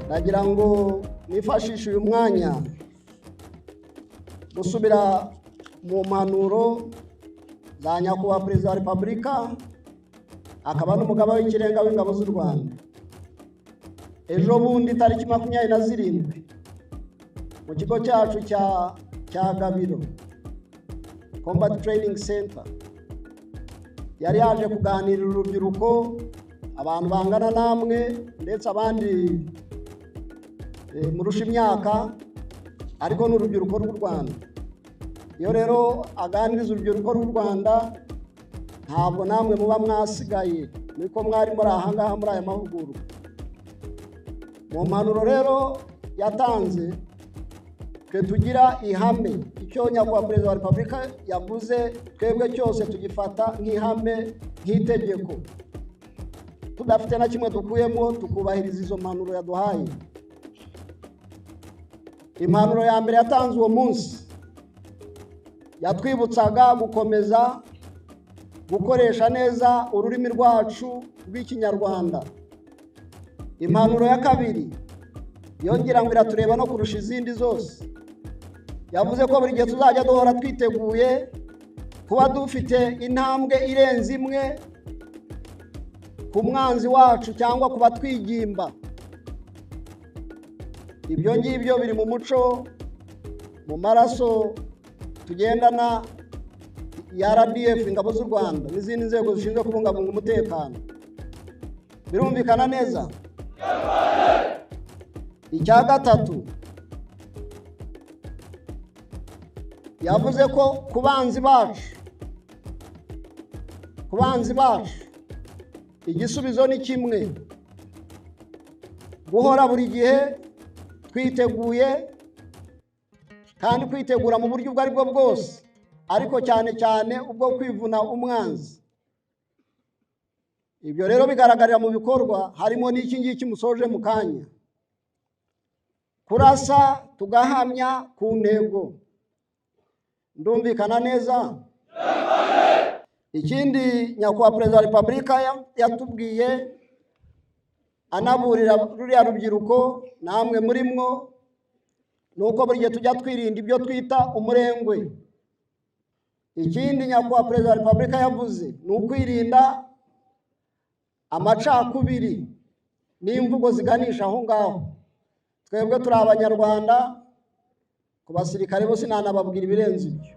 nagira ngo nifashishe uyu mwanya gusubira mu mpanuro za nyakubahwa Perezida wa Repubulika akaba n'umugaba w'ikirenga w'ingabo z'u Rwanda. Ejo bundi tariki 27 mu kigo cyacu cya Gabiro Combat Training Center yari yaje kuganirira urubyiruko, abantu bangana namwe ndetse abandi murusha imyaka, ariko n'urubyiruko rw'u Rwanda. Iyo rero aganiriza urubyiruko rw'u Rwanda, ntabwo namwe muba mwasigaye, niko mwari muri aha ngaha muri aya mahugurwa. Mu mpanuro rero yatanze twe tugira ihame, icyo nyakubahwa Perezida wa Repubulika yavuze twebwe cyose tugifata nk'ihame, nk'itegeko, tudafite na kimwe dukuyemo, tukubahiriza izo mpanuro yaduhaye. Impanuro ya mbere yatanze uwo munsi yatwibutsaga gukomeza gukoresha neza ururimi rwacu rw'Ikinyarwanda. Impanuro ya kabiri yongera ngo iratureba no kurusha izindi zose, yavuze ko buri gihe tuzajya duhora twiteguye kuba dufite intambwe irenze imwe ku mwanzi wacu cyangwa kuba twigimba. Ibyo ngibyo biri mu muco, mu maraso tugendana ya RDF, ingabo z'u Rwanda n'izindi nzego zishinzwe kubungabunga umutekano. Birumvikana neza? Icya gatatu yavuze ko ku banzi bacu igisubizo ni kimwe: guhora buri gihe twiteguye, kandi kwitegura mu buryo ubwo ari bwo bwose, ariko cyane cyane ubwo kwivuna umwanzi. Ibyo rero bigaragarira mu bikorwa, harimo n'iki ngiki musoje mu kanya: kurasa tugahamya ku ntego. Ndumvikana neza? Ikindi nyakubahwa Perezida wa Repubulika yatubwiye, anaburira ruriya rubyiruko namwe muri mwo, nuko buri gihe tujya twirinda ibyo twita umurengwe. Ikindi nyakubahwa Perezida wa Repubulika yavuze ni ukwirinda amacakubiri n'imvugo ziganisha aho ngaho. Twebwe turi Abanyarwanda, ku basirikare bose nanababwira ibirenze ibyo.